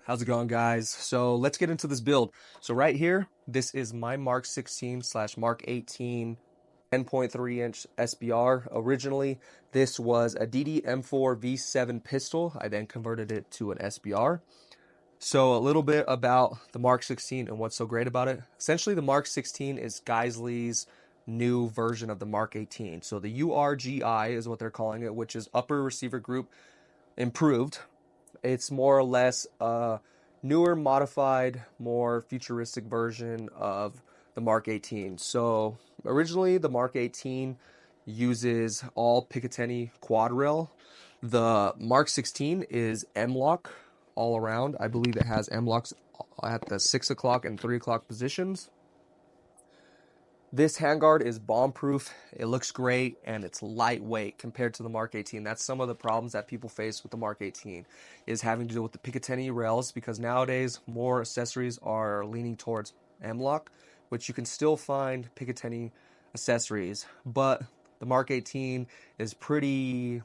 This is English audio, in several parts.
How's it going, guys? So let's get into this build. So right here, this is my Mark 16 slash Mark 18 10.3-inch SBR. Originally, this was a DD M4 V7 pistol. I then converted it to an SBR. So a little bit about the Mark 16 and what's so great about it. Essentially, the Mark 16 is Geissele's new version of the Mark 18. So the URGI is what they're calling it, which is Upper Receiver Group Improved. It's more or less a newer, modified, more futuristic version of the Mark 18. So originally, the Mark 18 uses all Picatinny quad rail. The Mark 16 is M-lock all around. I believe it has M-locks at the 6 o'clock and 3 o'clock positions. This handguard is bomb-proof, it looks great, and it's lightweight compared to the Mark 18. That's some of the problems that people face with the Mark 18, is having to deal with the Picatinny rails, because nowadays more accessories are leaning towards M-lock, which you can still find Picatinny accessories, but the Mark 18 is pretty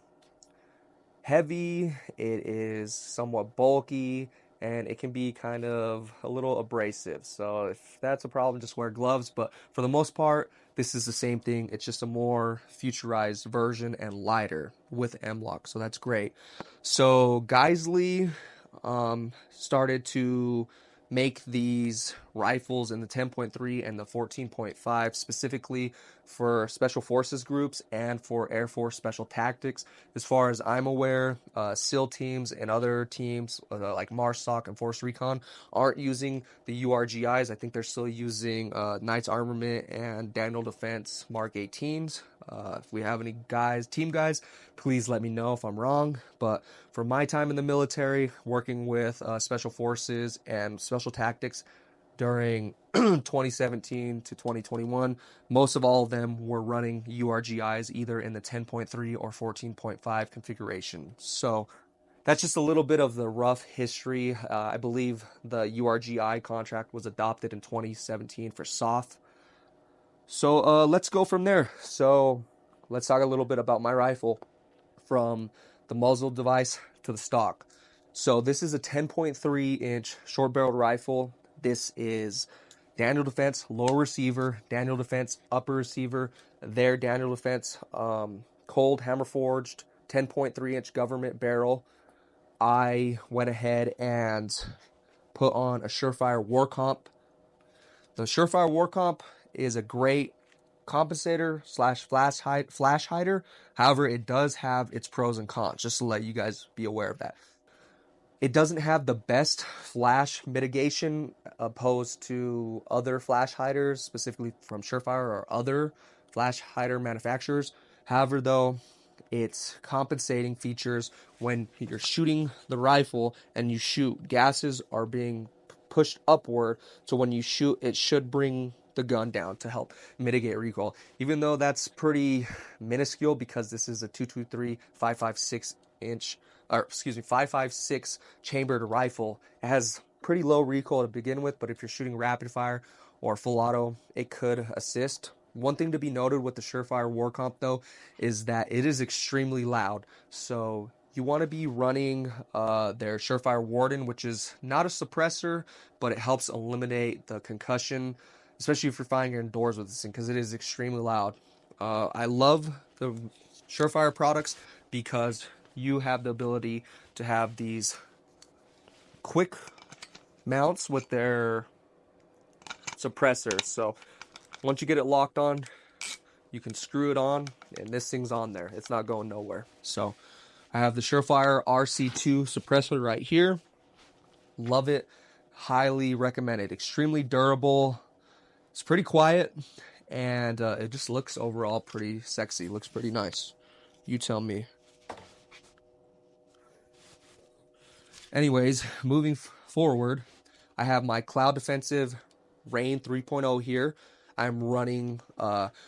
heavy, it is somewhat bulky, and it can be kind of a little abrasive. So if that's a problem, just wear gloves. But for the most part, this is the same thing. It's just a more futurized version and lighter with M-lock. So that's great. So Geissele started to make these rifles in the 10.3 and the 14.5 specifically for special forces groups and for Air Force special tactics. As far as I'm aware, SEAL teams and other teams like MARSOC and Force Recon aren't using the URGIs. I think they're still using Knights Armament and Daniel Defense Mark 18s. If we have any team guys, please let me know if I'm wrong. But for my time in the military, working with special forces and special tactics during 2017 to 2021, most of all of them were running URGIs either in the 10.3 or 14.5 configuration. So that's just a little bit of the rough history. I believe the URGI contract was adopted in 2017 for SOF. So let's go from there. So let's talk a little bit about my rifle, from the muzzle device to the stock. So this is a 10.3-inch short-barreled rifle. This is Daniel Defense lower receiver, Daniel Defense upper receiver, their Daniel Defense cold hammer forged 10.3-inch government barrel. I went ahead and put on a Surefire Warcomp. The Surefire Warcomp is a great compensator slash flash hider. However, it does have its pros and cons, just to let you guys be aware of that. It doesn't have the best flash mitigation opposed to other flash hiders, specifically from Surefire or other flash hider manufacturers. However, though, its compensating features when you're shooting the rifle and you shoot, gases are being pushed upward, so when you shoot, it should bring the gun down to help mitigate recoil. Even though that's pretty minuscule, because this is a 223 556 inch, or excuse me, 556 chambered rifle. It has pretty low recoil to begin with, but if you're shooting rapid fire or full auto, it could assist. One thing to be noted with the Surefire Warcomp, though, is that it is extremely loud. So you want to be running their Surefire Warden, which is not a suppressor, but it helps eliminate the concussion, especially if you're firing indoors with this thing, because it is extremely loud. I love the Surefire products because you have the ability to have these quick mounts with their suppressors. So once you get it locked on, you can screw it on, and this thing's on there. It's not going nowhere. So I have the Surefire RC2 suppressor right here. Love it. Highly recommend it. Extremely durable. It's pretty quiet, and it just looks overall pretty sexy. Looks pretty nice. You tell me. Anyways, moving forward, I have my Cloud Defensive Rein 3.0 here. I'm running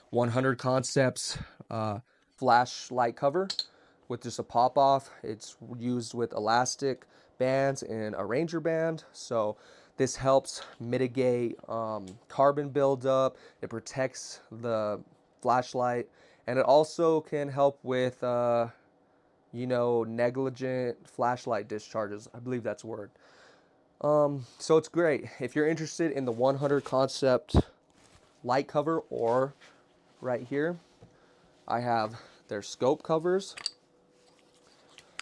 100 Concepts flashlight cover with just a pop-off. It's used with elastic bands and a Ranger band, so this helps mitigate carbon buildup. It protects the flashlight, and it also can help with negligent flashlight discharges. I believe that's a word. So it's great. If you're interested in the 100 concept light cover, or right here, I have their scope covers.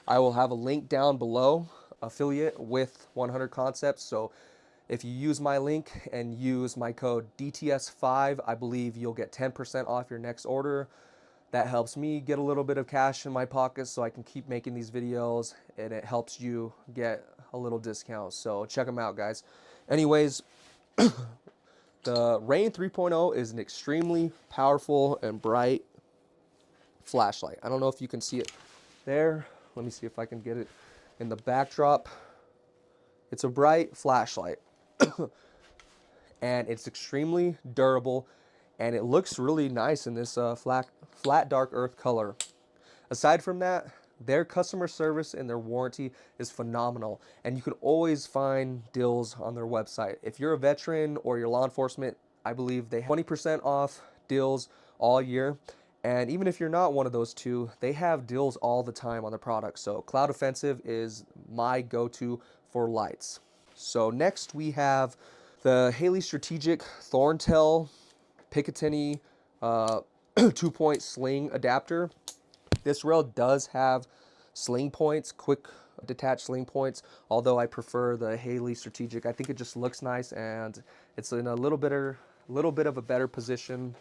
I will have a link down below, affiliate with 100 concepts. So if you use my link and use my code DTS5, I believe you'll get 10% off your next order. That helps me get a little bit of cash in my pocket so I can keep making these videos, and it helps you get a little discount. So check them out, guys. Anyways, the Rein 3.0 is an extremely powerful and bright flashlight. I don't know if you can see it there. Let me see if I can get it in the backdrop. It's a bright flashlight. And it's extremely durable, and it looks really nice in this flat dark earth color. Aside from that, their customer service and their warranty is phenomenal, and you can always find deals on their website. If you're a veteran or you're law enforcement, I believe they have 20% off deals all year. And even if you're not one of those two, they have deals all the time on their products. So Cloud Offensive is my go-to for lights. So next we have the Haley Strategic Thorn Picatinny 2-point sling adapter. This rail does have sling points, quick detached sling points, although I prefer the Haley Strategic. I think it just looks nice, and it's in a little bit of a better position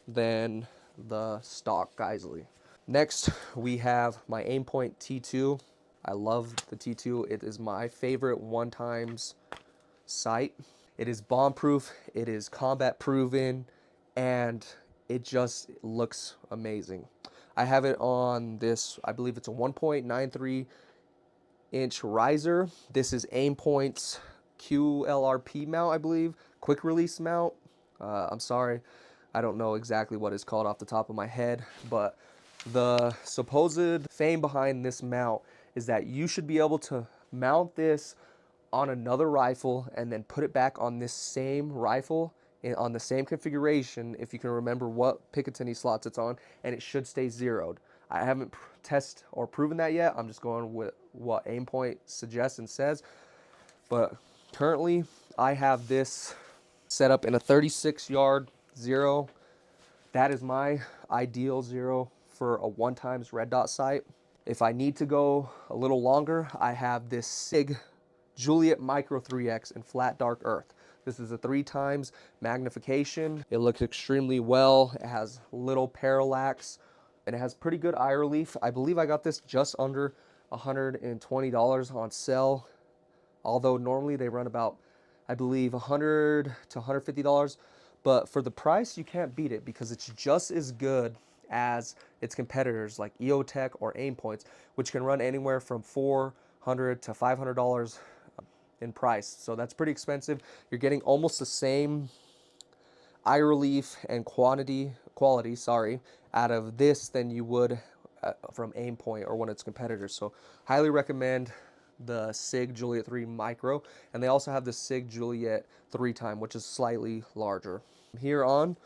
than the stock Geissele. Next, we have my Aimpoint T2. I love the T2. It is my favorite one-times sight. It is bomb-proof, it is combat proven, and it just looks amazing. I have it on this, I believe it's a 1.93 inch riser. This is Aimpoint's QLRP mount, I believe, quick release mount. I'm sorry, I don't know exactly what it's called off the top of my head, but the supposed fame behind this mount is that you should be able to mount this on another rifle and then put it back on this same rifle on the same configuration, if you can remember what Picatinny slots it's on, and it should stay zeroed. I haven't tested or proven that yet. I'm just going with what Aimpoint suggests and says. But currently, I have this set up in a 36-yard zero. That is my ideal zero for a one-times red dot sight. If I need to go a little longer, I have this SIG Juliet Micro 3X in flat dark earth. This is a 3x magnification. It looks extremely well. It has little parallax, and it has pretty good eye relief. I believe I got this just under $120 on sale, although normally they run about, I believe, $100 to $150. But for the price, you can't beat it because it's just as good as its competitors like EOTech or Aimpoints, which can run anywhere from $400 to $500 in price. So that's pretty expensive. You're getting almost the same eye relief and quality, out of this than you would from Aimpoint or one of its competitors. So highly recommend the SIG Juliet 3 Micro, and they also have the SIG Juliet 3x, which is slightly larger. Here on,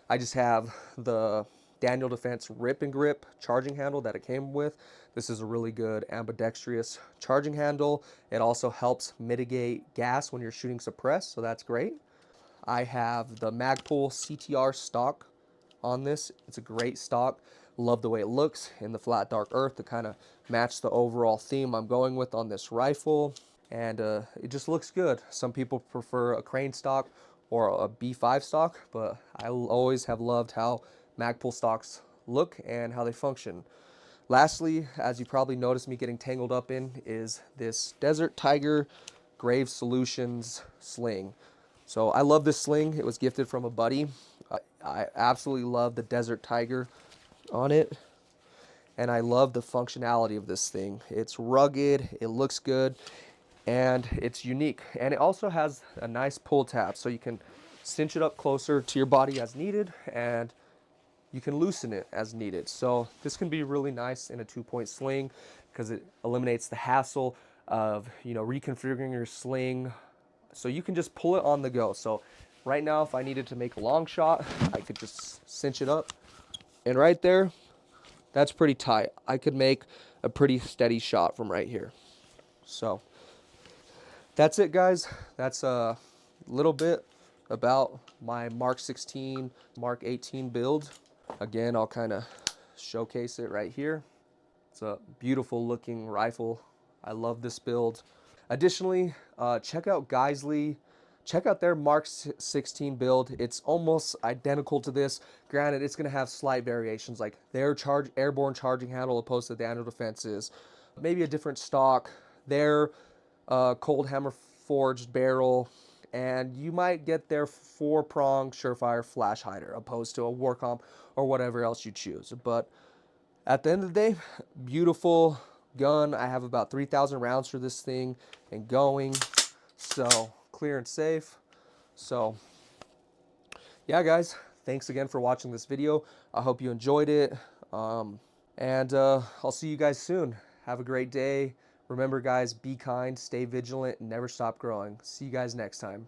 I just have the Daniel Defense Rip and Grip charging handle that it came with. This is a really good ambidextrous charging handle. It also helps mitigate gas when you're shooting suppress, so that's great. I have the Magpul CTR stock on this. It's a great stock. Love the way it looks in the flat dark earth to kind of match the overall theme I'm going with on this rifle. And it just looks good. Some people prefer a crane stock or a B5 stock, but I always have loved how Magpul stocks look and how they function. Lastly, as you probably noticed me getting tangled up in, is this Desert Tiger Grave Solutions sling. So I love this sling. It was gifted from a buddy. I absolutely love the Desert Tiger on it, and I love the functionality of this thing. It's rugged, it looks good, and it's unique. And it also has a nice pull tab, so you can cinch it up closer to your body as needed, and you can loosen it as needed. So this can be really nice in a 2-point sling because it eliminates the hassle of, you know, reconfiguring your sling. So you can just pull it on the go. So right now, if I needed to make a long shot, I could just cinch it up. And right there, that's pretty tight. I could make a pretty steady shot from right here. So That's it, guys. That's a little bit about my Mark 16, Mark 18 build. Again, I'll kind of showcase it right here. It's a beautiful looking rifle. I love this build. Additionally, check out Geissele. Check out their Mark 16 build. It's almost identical to this. Granted, it's going to have slight variations, like their airborne charging handle opposed to the annual defenses. Maybe a different stock. Their cold hammer forged barrel. And you might get their 4-prong Surefire flash hider opposed to a Warcomp or whatever else you choose. But at the end of the day, beautiful gun. I have about 3,000 rounds for this thing and going. So clear and safe. So yeah, guys, thanks again for watching this video. I hope you enjoyed it. And I'll see you guys soon. Have a great day. Remember, guys, be kind, stay vigilant, and never stop growing. See you guys next time.